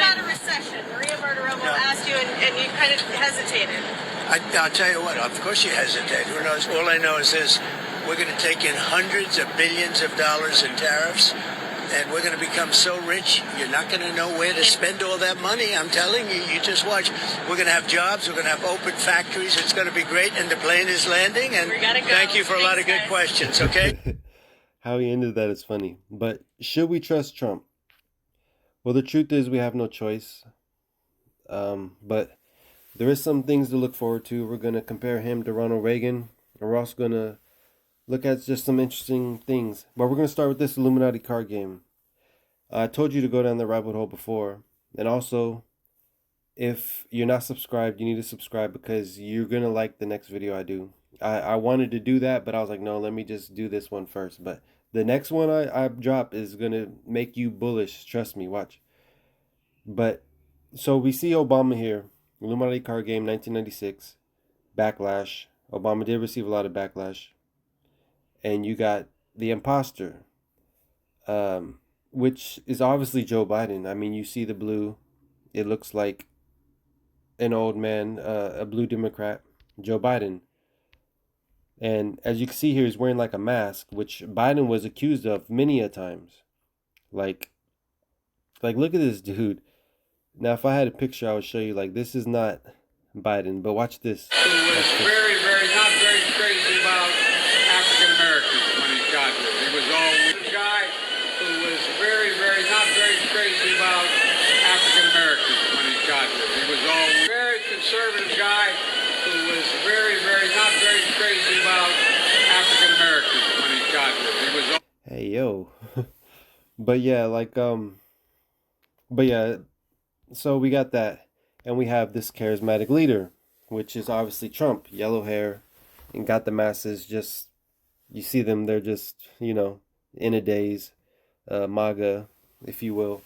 about a recession. Maria Bartiromo asked you, and you kind of hesitated. I'll tell you what, of course you hesitate. Who knows? All I know is this. We're going to take in hundreds of billions of dollars in tariffs, and we're going to become so rich, you're not going to know where to spend all that money. I'm telling you, you just watch. We're going to have jobs. We're going to have open factories. It's going to be great, and the plane is landing. And We gotta go. thank you for a lot of good questions, okay? How he ended that is funny. But should we trust Trump? Well, the truth is we have no choice. But there is some things to look forward to. We're going to compare him to Ronald Reagan. And we're also going to look at just some interesting things. But we're going to start with this Illuminati card game. I told you to go down the rabbit hole before. And also, if you're not subscribed, you need to subscribe because you're going to like the next video I do. I wanted to do that, but I was like, no, let me just do this one first. But the next one I drop is going to make you bullish. Trust me, watch. But, so we see Obama here. Illuminati card game, 1996. Backlash. Obama did receive a lot of backlash. And you got the imposter, which is obviously Joe Biden. I mean, you see the blue. It looks like an old man, a blue Democrat, Joe Biden. And as you can see here, he's wearing like a mask, which Biden was accused of many a times. Like look at this dude. Now, if I had a picture, I would show you, like, this is not Biden, but watch this. Who was not very crazy about African Americans when he got here. He was always a guy who was not very crazy about African Americans when he got here. He was always a very conservative guy who was not very crazy about African Americans when he got here. He was always... Hey, yo. But yeah, so we got that. And we have this charismatic leader, which is obviously Trump, yellow hair, and got the masses just, you see them, they're just, in a daze, MAGA, if you will.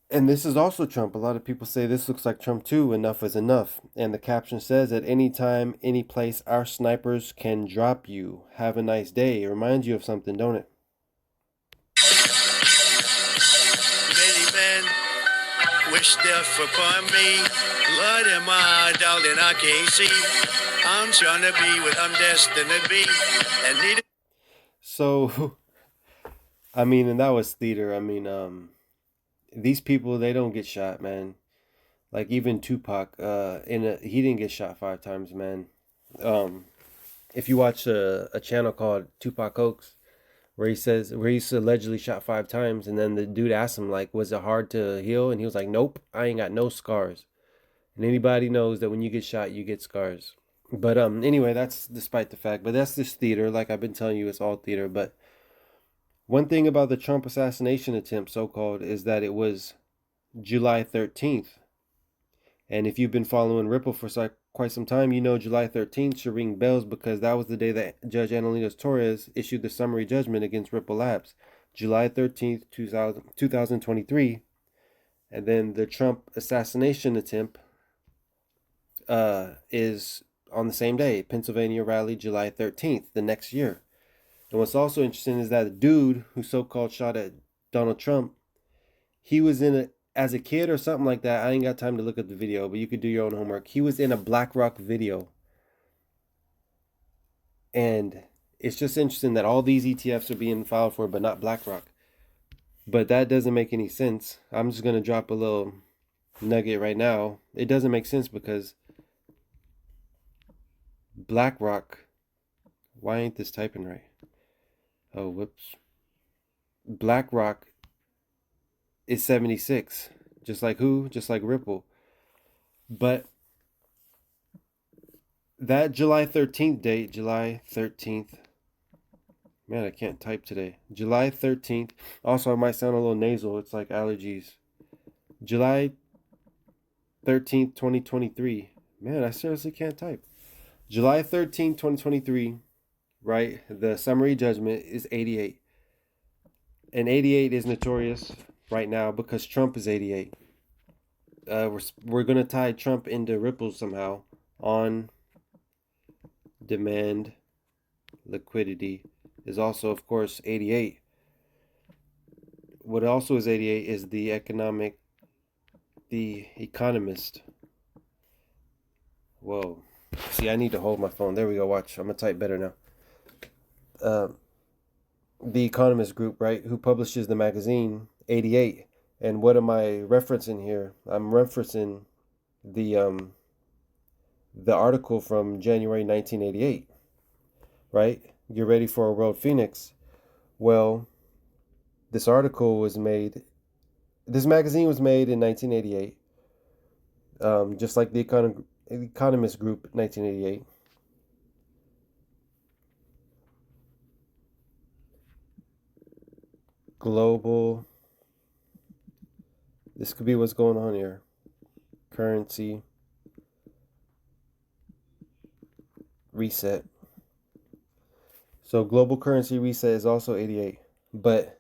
And this is also Trump. A lot of people say this looks like Trump too. Enough is enough. And the caption says, at any time, any place, our snipers can drop you. Have a nice day. It reminds you of something, don't it? Many men wish death upon me. What am I, darling? I can't see. I'm trying to be what I'm destined to be. And need. So, I mean, and that was theater. I mean, these people, they don't get shot, man. Like even Tupac, he didn't get shot 5 times, man. If you watch a channel called Tupac Hoax, where he's allegedly shot 5 times, and then the dude asked him, like, was it hard to heal? And he was like, nope, I ain't got no scars. And anybody knows that when you get shot, you get scars. But anyway, that's despite the fact. But that's just theater. Like I've been telling you, it's all theater. But one thing about the Trump assassination attempt, so-called, is that it was July 13th. And if you've been following Ripple for quite some time, you know July 13th should ring bells because that was the day that Judge Annalena Torres issued the summary judgment against Ripple Labs. July 13th, 2023. And then the Trump assassination attempt is on the same day, Pennsylvania rally, July 13th, the next year. And what's also interesting is that the dude who so-called shot at Donald Trump, he was as a kid or something like that. I ain't got time to look at the video, but you could do your own homework. He was in a BlackRock video. And it's just interesting that all these ETFs are being filed for, but not BlackRock. But that doesn't make any sense. I'm just going to drop a little nugget right now. It doesn't make sense because BlackRock, why ain't this typing right? Oh, whoops. BlackRock is 76. Just like who? Just like Ripple. But that July 13th date, July 13th. Man, I can't type today. July 13th. Also, I might sound a little nasal. It's like allergies. July 13th, 2023. Man, I seriously can't type. July 13th, 2023. Right? The summary judgment is 88. And 88 is notorious right now because Trump is 88. We're going to tie Trump into Ripple somehow. On demand liquidity is also, of course, 88. what also is 88 is the Economist. Whoa. See, I need to hold my phone. There we go. Watch. I'm going to type better now. Uh, the Economist group, right, who publishes the magazine 88. And what am I referencing here? I'm referencing the article from January 1988, right? Get ready for a world phoenix. Well, this article was made, this magazine was made in 1988, just like the Economist Group 1988. Global, this could be what's going on here. Currency reset. So global currency reset is also 88. But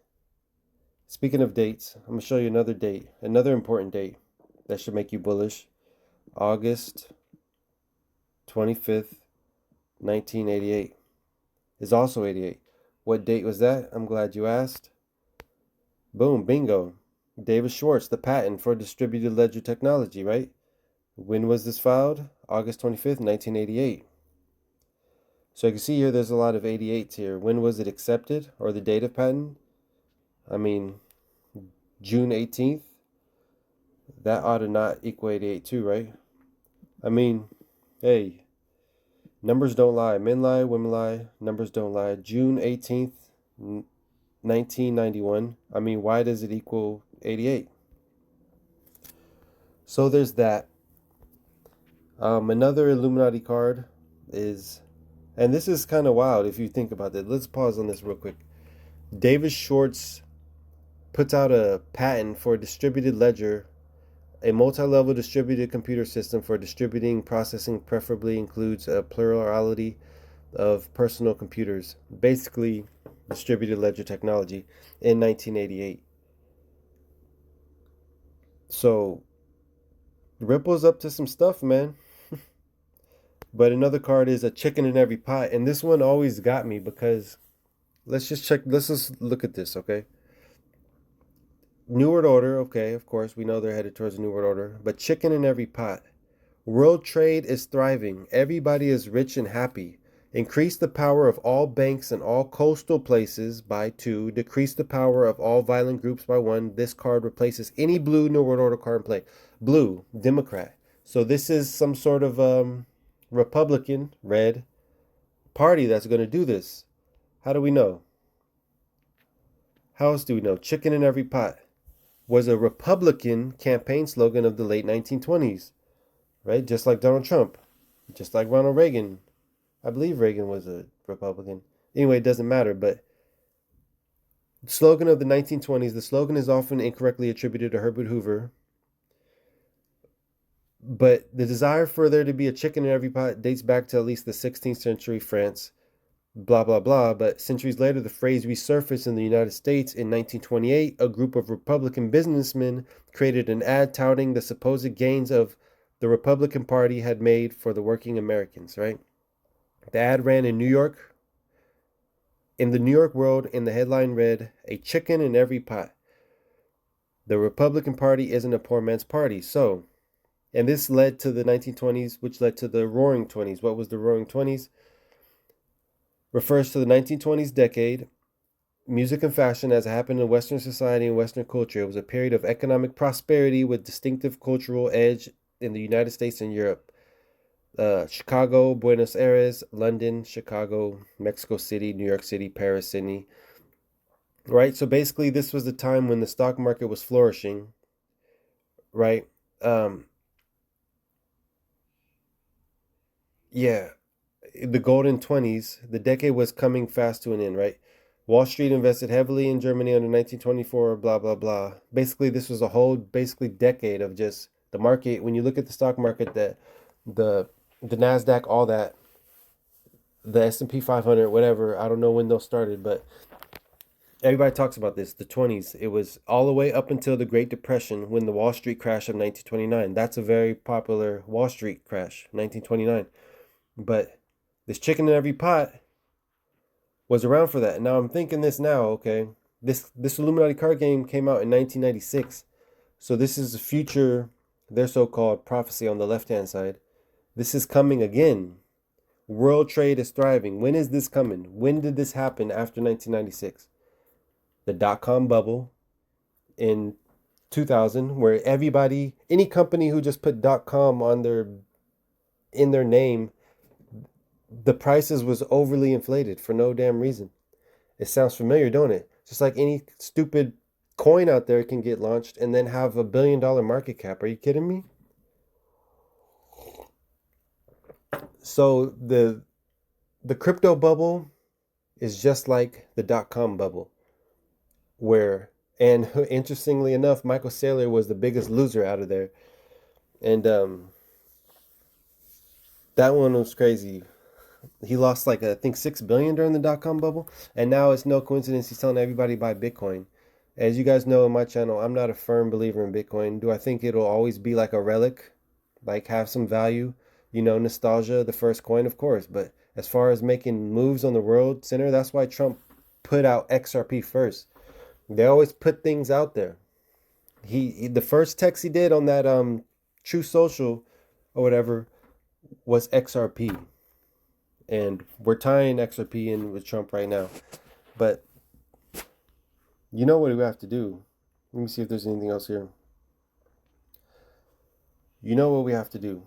speaking of dates, I'm going to show you another date, another important date that should make you bullish. August 25th, 1988 is also 88. What date was that? I'm glad you asked. Boom, bingo. David Schwartz, the patent for distributed ledger technology, right? When was this filed? August 25th, 1988. So you can see here there's a lot of 88s here. When was it accepted, or the date of patent? I mean, June 18th. That ought to not equal 88 too, right? I mean, hey, numbers don't lie. Men lie, women lie, numbers don't lie. June 18th, 1991. I mean, why does it equal 88? So there's that. Another Illuminati card is, and this is kind of wild if you think about it. Let's pause on this real quick. David Schwartz puts out a patent for a distributed ledger. A multi-level distributed computer system for distributing processing preferably includes a plurality of personal computers. Basically, distributed ledger technology in 1988. So, Ripple's up to some stuff, man. But another card is a chicken in every pot. And this one always got me because let's just look at this, okay? New World Order, okay, of course, we know they're headed towards a New World Order. But chicken in every pot. World trade is thriving. Everybody is rich and happy. Increase the power of all banks and all coastal places by 2. Decrease the power of all violent groups by 1. This card replaces any blue New World Order card in play. Blue, Democrat. So this is some sort of Republican, red, party that's going to do this. How do we know? How else do we know? Chicken in every pot was a Republican campaign slogan of the late 1920s. Right? Just like Donald Trump, just like Ronald Reagan. I believe Reagan was a Republican. Anyway, it doesn't matter, but the slogan of the 1920s, the slogan is often incorrectly attributed to Herbert Hoover. But the desire for there to be a chicken in every pot dates back to at least the 16th century France, blah, blah, blah. But centuries later, the phrase resurfaced in the United States in 1928. A group of Republican businessmen created an ad touting the supposed gains of the Republican Party had made for the working Americans, right? The ad ran in New York, in the New York World, and the headline read, "A chicken in every pot. The Republican Party isn't a poor man's party." So, and this led to the 1920s, which led to the Roaring Twenties. What was the Roaring Twenties? Refers to the 1920s decade. Music and fashion, as it happened in Western society and Western culture, it was a period of economic prosperity with distinctive cultural edge in the United States and Europe. Chicago, Buenos Aires, London, Chicago, Mexico City, New York City, Paris, Sydney. Right? So basically, this was the time when the stock market was flourishing. Right? Yeah. The golden 20s, the decade was coming fast to an end, right? Wall Street invested heavily in Germany under 1924, blah, blah, blah. Basically, this was a whole decade of just the market. When you look at the stock market, the NASDAQ, all that, the S&P 500, whatever, I don't know when those started, but everybody talks about this, the 20s. It was all the way up until the Great Depression when the Wall Street crash of 1929. That's a very popular Wall Street crash, 1929. But this chicken in every pot was around for that. Now I'm thinking this now, okay? This Illuminati card game came out in 1996. So this is the future, their so-called prophecy on the left-hand side. This is coming again. World trade is thriving. When is this coming? When did this happen after 1996? The dot-com bubble in 2000, where everybody, any company who just put .com on in their name, the prices was overly inflated for no damn reason. It sounds familiar, don't it? Just like any stupid coin out there can get launched and then have $1 billion market cap. Are you kidding me? So the crypto bubble is just like the .com bubble, where, and interestingly enough, Michael Saylor was the biggest loser out of there. And that one was crazy. He lost like I think 6 billion during the .com bubble, and now it's no coincidence he's telling everybody to buy Bitcoin. As you guys know in my channel, I'm not a firm believer in Bitcoin. Do I think it'll always be like a relic, like have some value? You know, nostalgia, the first coin, of course. But as far as making moves on the world center, that's why Trump put out XRP first. They always put things out there. The first text he did on that True Social or whatever was XRP. And we're tying XRP in with Trump right now. But you know what we have to do? Let me see if there's anything else here. You know what we have to do?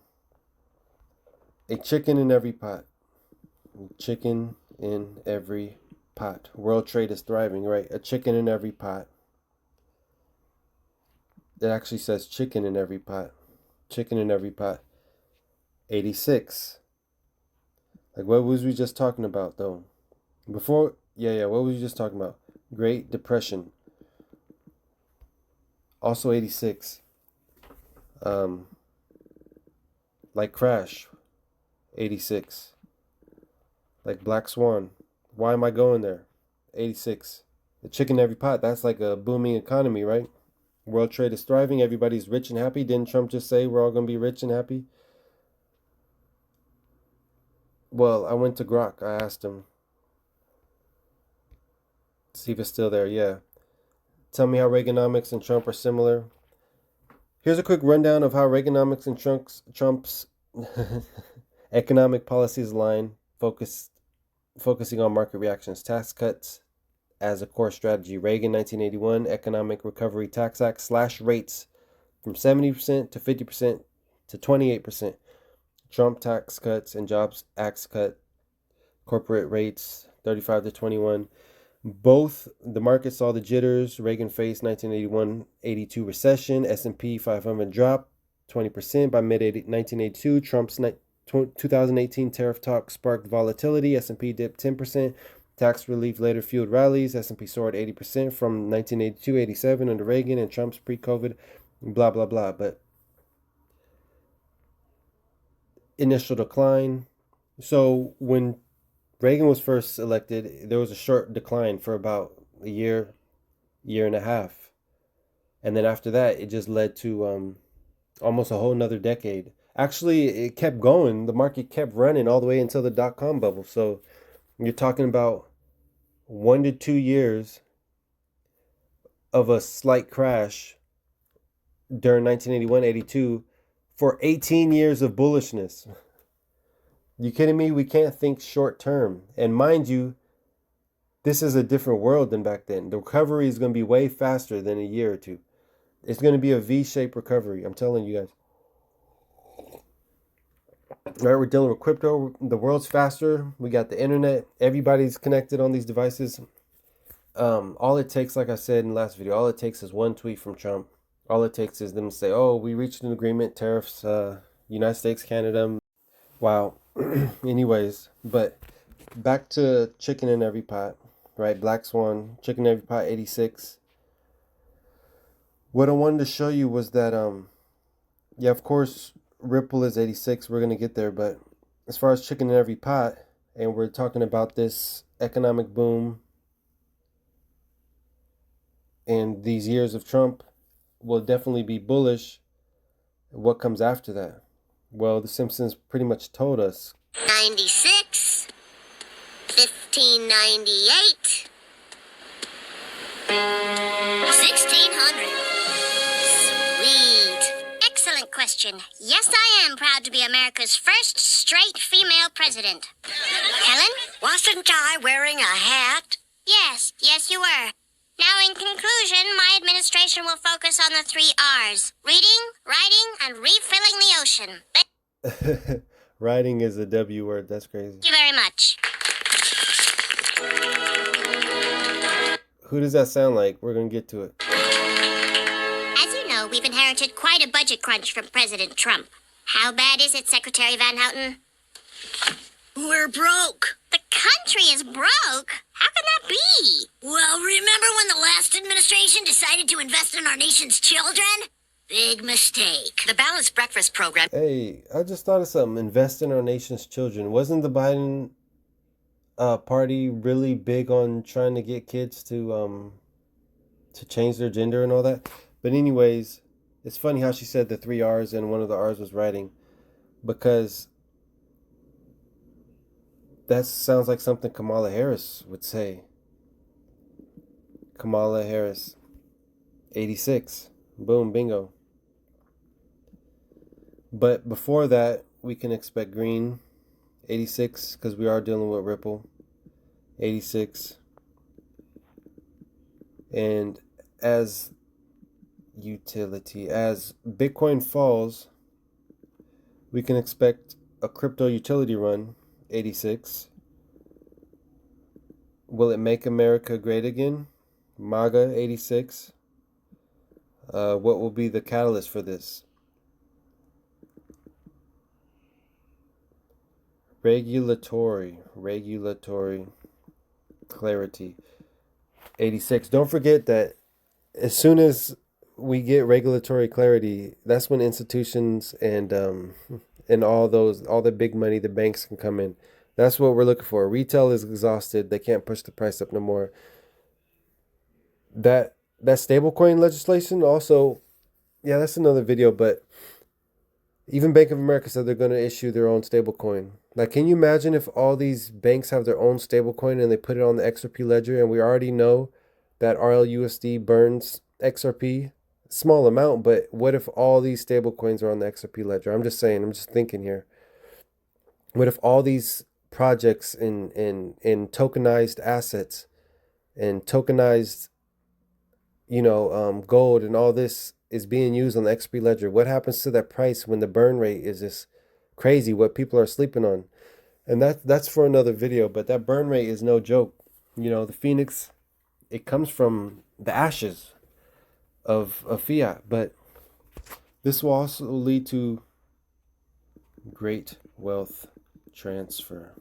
A chicken in every pot. Chicken in every pot. World trade is thriving, right? A chicken in every pot. It actually says chicken in every pot. Chicken in every pot. 86. Like, what was we just talking about, though? Before, yeah, what was we just talking about? Great Depression. Also 86. Like Crash. 86. Like Black Swan. Why am I going there? 86. The chicken in every pot. That's like a booming economy, right? World trade is thriving. Everybody's rich and happy. Didn't Trump just say we're all going to be rich and happy? Well, I went to Grok. I asked him. See if it's still there. Yeah. Tell me how Reaganomics and Trump are similar. Here's a quick rundown of how Reaganomics and Trump's economic policies align, focusing on market reactions. Tax cuts as a core strategy. Reagan, 1981, Economic Recovery Tax Act, slashed rates from 70% to 50% to 28%. Trump tax cuts and Jobs Acts cut corporate rates 35 to 21. Both the market saw the jitters. Reagan faced 1981-82 recession. S&P 500 dropped 20% by mid-1982. Trump's 2018 tariff talk sparked volatility. S&P dipped 10%. Tax relief later fueled rallies. S&P soared 80% from 1982-87 under Reagan and Trump's pre-COVID, blah, blah, blah. But initial decline. So when Reagan was first elected, there was a short decline for about a year and a half. And then after that, it just led to almost a whole nother decade. Actually, it kept going. The market kept running all the way until the dot-com bubble. So you're talking about 1 to 2 years of a slight crash during 1981-82 for 18 years of bullishness. You kidding me? We can't think short term. And mind you, this is a different world than back then. The recovery is going to be way faster than a year or two. It's going to be a V-shaped recovery. I'm telling you guys. All right, we're dealing with crypto. The world's faster. We got the internet. Everybody's connected on these devices. All it takes, like I said in the last video, all it takes is one tweet from Trump. All it takes is them to say, oh, we reached an agreement, tariffs, United States, Canada. Wow. Anyways, but back to chicken in every pot, right? Black Swan, chicken in every pot, 86. What I wanted to show you was that, yeah, of course, Ripple is 86. We're going to get there. But as far as chicken in every pot, and we're talking about this economic boom and these years of Trump will definitely be bullish. What comes after that? Well, The Simpsons pretty much told us. 96, 1598, 1600. Sweet. Excellent question. Yes, I am proud to be America's first straight female president. Helen? Wasn't I wearing a hat? Yes, you were. Now, in conclusion, my administration will focus on the 3 R's. Reading, writing, and refilling the ocean. Writing is a W word. That's crazy. Thank you very much. Who does that sound like? We're going to get to it. As you know, we've inherited quite a budget crunch from President Trump. How bad is it, Secretary Van Houten? We're broke. The country is broke? How can that be? Well, remember when the last administration decided to invest in our nation's children? Big mistake. The Balanced Breakfast Program. Hey, I just thought of something. Invest in our nation's children. Wasn't the Biden party really big on trying to get kids to change their gender and all that? But anyways, it's funny how she said the 3 R's and one of the R's was writing, because that sounds like something Kamala Harris would say. Kamala Harris, 86. Boom, bingo. But before that, we can expect green, 86, because we are dealing with Ripple, 86. And as utility, as Bitcoin falls, we can expect a crypto utility run, 86. Will it make America great again? MAGA, 86. What will be the catalyst for this? Regulatory clarity, 86. Don't forget that as soon as we get regulatory clarity, that's when institutions and all the big money, the banks, can come in. That's what we're looking for. Retail is exhausted. They can't push the price up no more. That stablecoin legislation also, yeah, that's another video, but even Bank of America said they're going to issue their own stablecoin. Like, can you imagine if all these banks have their own stablecoin and they put it on the XRP ledger, and we already know that RLUSD burns XRP? Small amount, but what if all these stablecoins are on the XRP ledger? I'm just saying, I'm just thinking here. What if all these projects in tokenized assets and tokenized, gold and all this is being used on the XP ledger? What happens to that price when the burn rate is this crazy, what people are sleeping on? And that's for another video, but that burn rate is no joke. The Phoenix, it comes from the ashes of fiat, but this will also lead to great wealth transfer.